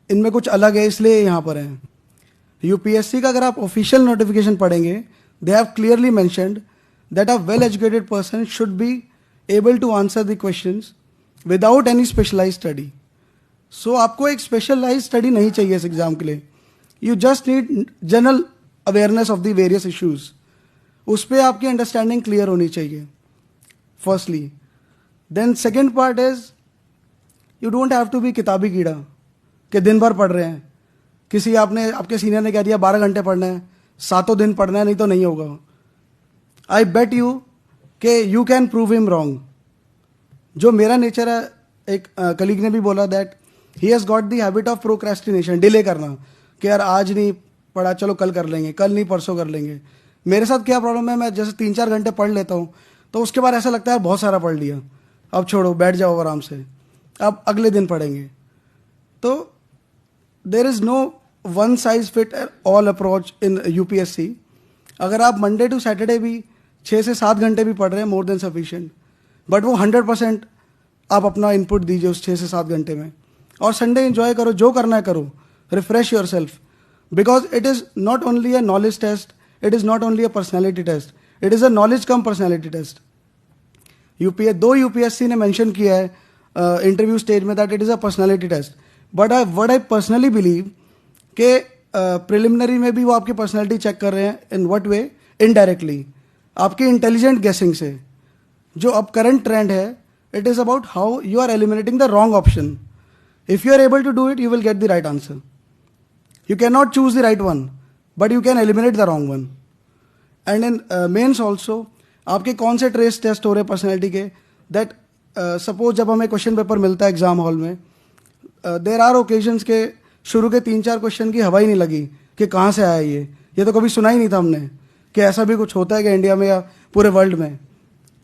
इनमें कुछ अलग है इसलिए यहाँ पर हैं। यूपीएससी का अगर आप ऑफिशियल नोटिफिकेशन पढ़ेंगे, they have clearly mentioned that a well educated person should be able to answer the questions without any specialise study. So आपको एक स्पेशलाइज स्टडी नहीं चाहिए इस एग्जाम के लिए, you just need general awareness of the various issues. उस पर आपकी अंडरस्टैंडिंग क्लियर होनी चाहिए firstly. Then second part is you don't have to be किताबी कीड़ा कि दिन भर पढ़ रहे हैं। किसी आपके सीनियर ने कह दिया 12 घंटे पढ़ना है, 7 दिन पढ़ना है, नहीं तो नहीं होगा। आई बेट यू कि you can prove him wrong. जो मेरा नेचर है, एक कलीग ने भी बोला that he has got the habit of procrastination, delay करना, कि यार आज नहीं पढ़ा, चलो कल कर लेंगे, कल नहीं परसों कर लेंगे। मेरे साथ क्या प्रॉब्लम है, मैं जैसे 3-4 घंटे पढ़ लेता हूँ तो उसके बाद ऐसा लगता है बहुत सारा पढ़ लिया, अब छोड़ो, बैठ जाओ आराम से, अब अगले दिन पढ़ेंगे। तो there is no one size fit all approach in UPSC. अगर आप मंडे टू सैटरडे भी 6 से 7 घंटे भी पढ़ रहे हैं, मोर देन सफिशिएंट, बट वो 100% आप अपना इनपुट दीजिए उस 6 से 7 घंटे में। और संडे एंजॉय करो, जो करना है करो, refresh yourself, because it is not only a knowledge test, it is not only a personality test, it is a knowledge cum personality test. UPSC ने मेंशन किया है इंटरव्यू स्टेज में that it is a personality test, but I personally believe कि preliminary में भी वो आपकी personality check कर रहे हैं। In what way? इनडायरेक्टली, आपकी इंटेलिजेंट गेसिंग से। जो अब करंट ट्रेंड है, it is about how you are eliminating the wrong option. If you are able to do it, you will get the right answer. You cannot choose the right one, but you can eliminate the wrong one. And in mains also, आपके कौन से trace test हो रहे हैं personality के, that suppose जब हमें question paper मिलता है एग्जाम हॉल में, देर आर ओकेजन्स के शुरू के 3-4 क्वेश्चन की हवा ही नहीं लगी कि कहाँ से आया ये तो कभी सुना ही नहीं था हमने कि ऐसा भी कुछ होता है कि इंडिया में या पूरे वर्ल्ड में।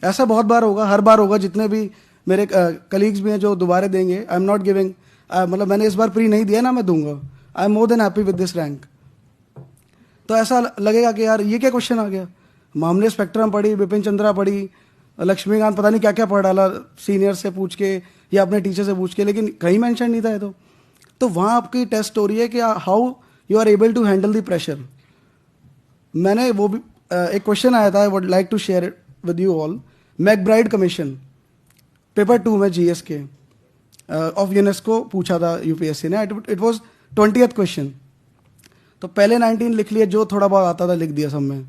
ऐसा बहुत बार होगा, हर बार होगा। जितने भी मेरे कलीग्स भी हैं जो दोबारा देंगे, आई एम नॉट गिविंग, मतलब मैंने इस बार प्री नहीं दिया ना, मैं दूंगा। I am more than happy with this rank. तो ऐसा लगेगा कि यार ये क्या क्वेश्चन आ गया। हमने स्पेक्ट्रम पढ़ी, बिपिन चंद्रा पढ़ी, लक्ष्मीकांत पता नहीं क्या क्या पढ़ डाला सीनियर से पूछ के या अपने टीचर से पूछ के, लेकिन कहीं मेंशन नहीं था ये तो वहाँ आपकी टेस्ट हो रही है कि how you are able to handle the pressure. मैंने वो भी एक क्वेश्चन आया था, I would like to share it with you all. McBride commission paper 2 में जीएस के ऑफ यूनेस्को पूछा था यूपीएससी ने। It was 20th question. तो पहले 19 लिख लिए, जो थोड़ा बहुत आता था लिख दिया सब में,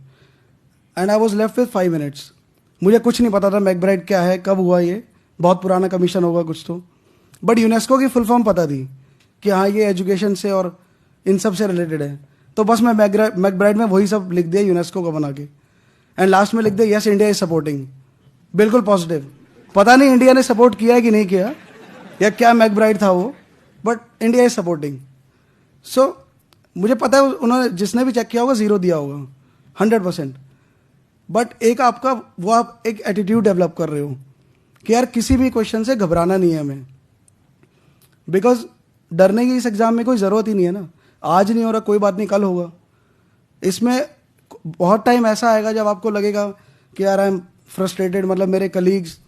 and I was left with 5 minutes. मुझे कुछ नहीं पता था मैकब्राइड क्या है, कब हुआ, ये बहुत पुराना कमीशन होगा कुछ तो, बट यूनेस्को की फुल फॉर्म पता थी कि हाँ ये एजुकेशन से और इन सब से रिलेटेड है। तो बस मैं मैकब्राइड में वही सब लिख दिया यूनेस्को का बना के, एंड लास्ट में लिख दिया यस इंडिया इज सपोर्टिंग, बिल्कुल पॉजिटिव। पता नहीं इंडिया ने सपोर्ट किया है कि नहीं किया, या क्या मैकब्राइड था वो, बट इंडिया इज सपोर्टिंग। सो मुझे पता है उन्होंने, जिसने भी चेक किया होगा 0 दिया होगा 100%। बट एक आपका वो आप एक एटीट्यूड डेवलप कर रहे हो कि यार किसी भी क्वेश्चन से घबराना नहीं है हमें, बिकॉज डरने की इस एग्जाम में कोई ज़रूरत ही नहीं है ना। आज नहीं हो रहा, कोई बात नहीं, कल होगा। इसमें बहुत टाइम ऐसा आएगा जब आपको लगेगा कि यार आई एम फ्रस्ट्रेटेड। मतलब मेरे कलीग्स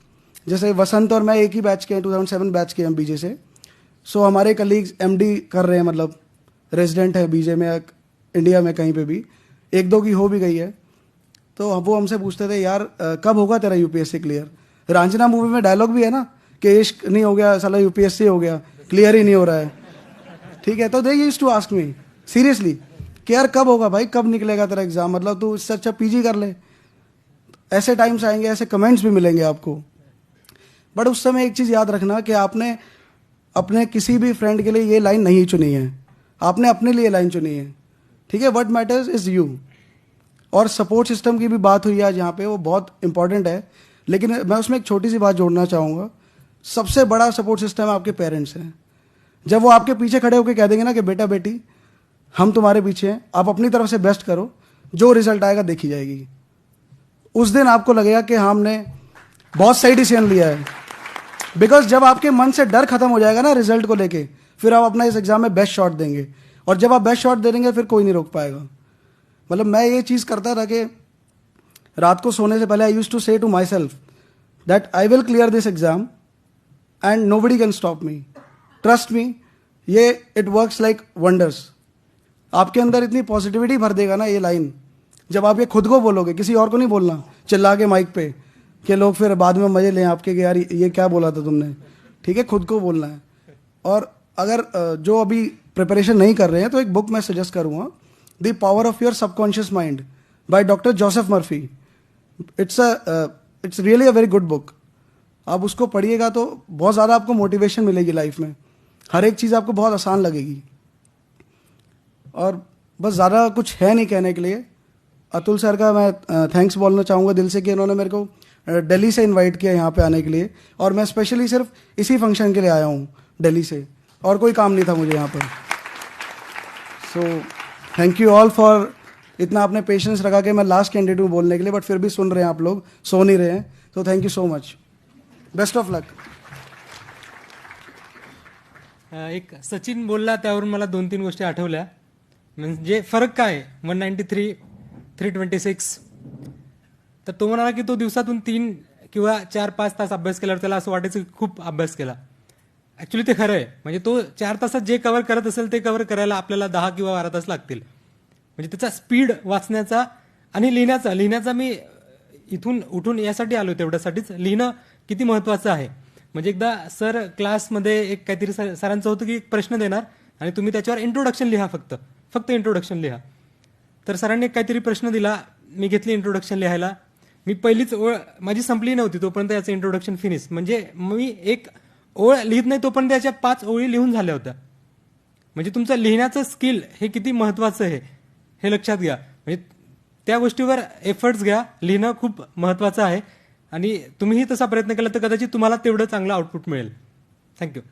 जैसे वसंत और मैं एक ही बैच के हैं, 2007 बैच के हैं बीजे से। सो हमारे कलीग्स एमडी कर रहे हैं, मतलब रेजिडेंट है बीजे में, इंडिया में कहीं पे भी, 1-2 की हो भी गई है। तो वो हमसे पूछते थे यार कब होगा तेरा यूपीएससी क्लियर। रांझना मूवी में डायलॉग भी है ना कि इश्क नहीं हो गया साला यूपीएससी हो गया, क्लियर ही नहीं हो रहा है, ठीक है। तो they used to ask me seriously कि यार कब होगा भाई, कब निकलेगा तेरा एग्जाम, मतलब तू इससे अच्छा पीजी कर ले। ऐसे टाइम्स आएंगे, ऐसे कमेंट्स भी मिलेंगे आपको। बट उस समय एक चीज़ याद रखना कि आपने अपने किसी भी फ्रेंड के लिए ये लाइन नहीं चुनी है, आपने अपने लिए लाइन चुनी है, ठीक है। What matters is you. और सपोर्ट सिस्टम की भी बात हुई आज यहाँ पे, वो बहुत इंपॉर्टेंट है। लेकिन मैं उसमें एक छोटी सी बात जोड़ना चाहूँगा। सबसे बड़ा सपोर्ट सिस्टम आपके पेरेंट्स हैं। जब वो आपके पीछे खड़े होकर कह देंगे ना कि बेटा बेटी हम तुम्हारे पीछे हैं, आप अपनी तरफ से बेस्ट करो, जो रिजल्ट आएगा देखी जाएगी, उस दिन आपको लगेगा कि हमने बहुत सही डिसीजन लिया है। बिकॉज जब आपके मन से डर खत्म हो जाएगा ना रिजल्ट को लेके, फिर आप अपना इस एग्जाम में बेस्ट शॉट देंगे, और जब आप बेस्ट शॉट दे देंगे फिर कोई नहीं रोक पाएगा। मतलब मैं ये चीज़ करता था कि रात को सोने से पहले I used to say to myself that I will clear this exam and nobody can stop me, trust me, ये इट वर्क्स लाइक वंडर्स। आपके अंदर इतनी पॉजिटिविटी भर देगा ना ये लाइन, जब आप ये खुद को बोलोगे, किसी और को नहीं बोलना चिल्ला के माइक पे कि लोग फिर बाद में मजे लें आपके कि यार ये क्या बोला था तुमने, ठीक है, खुद को बोलना है। और अगर जो अभी प्रिपरेशन नहीं कर रहे हैं तो एक बुक मैं सजेस्ट करूँगा, the power of your subconscious mind by doctor Joseph Murphy. It's really a very good book. आप उसको पढ़िएगा तो बहुत ज़्यादा आपको मोटिवेशन मिलेगी लाइफ में, हर एक चीज़ आपको बहुत आसान लगेगी। और बस ज़्यादा कुछ है नहीं कहने के लिए। अतुल सर का मैं थैंक्स बोलना चाहूँगा दिल से कि इन्होंने मेरे को दिल्ली से इनवाइट किया यहाँ पे आने के लिए, और मैं स्पेशली सिर्फ इसी फंक्शन के लिए आया हूँ दिल्ली से, और कोई काम नहीं था मुझे यहाँ पर। So thank you all for इतना आपने पेशेंस रखा कि मैं लास्ट कैंडिडेट हूँ बोलने के लिए, बट फिर भी सुन रहे हैं आप लोग, सो नहीं रहे हैं। तो thank you so much, best of luck. एक सचिन बोलला त्यावरून मला 2-3 गोष्टी आठवल्या. म्हणजे फरक काय आहे 193 326. तर तो म्हणाला की तो दिवसातून 3 किंवा 4-5 तास अभ्यास केल्यावर त्याला असं वाटायचं की खूप अभ्यास केला. ऍक्च्युली ते खरं आहे. म्हणजे तो 4 तासात जे कव्हर करत असेल ते कव्हर करायला आपल्याला 10 किंवा 12 तास लागतील. म्हणजे त्याचा स्पीड वाचण्याचा आणि लिहिण्याचा मी इथून उठून यासाठी आलो, तेवढ्यासाठीच लिहिणं किती महत्वाचं आहे. म्हणजे एकदा सर क्लासमध्ये एक काहीतरी सरांचं होतं की एक प्रश्न देणार आणि तुम्ही त्याच्यावर इंट्रोडक्शन लिहा, फक्त इंट्रोडक्शन लिहा. तर सरांनी एक काहीतरी प्रश्न दिला, मी घेतली इंट्रोडक्शन लिहायला. मी पहिलीच ओळ माझी संपली नव्हती तोपर्यंत याचं इंट्रोडक्शन फिनिश. म्हणजे मी एक ओळ लिहित नाही तोपर्यंत याच्या 5 ओळी लिहून झाल्या होत्या. म्हणजे तुमचं लिहिण्याचं स्किल हे किती महत्वाचं आहे हे लक्षात घ्या. म्हणजे त्या गोष्टीवर एफर्ट्स घ्या. लिहिणं खूप महत्वाचं आहे आणि तुम्हीही तसा प्रयत्न केला तर कदाचित तुम्हाला तेवढं चांगलं आउटपुट मिळेल. थँक्यू.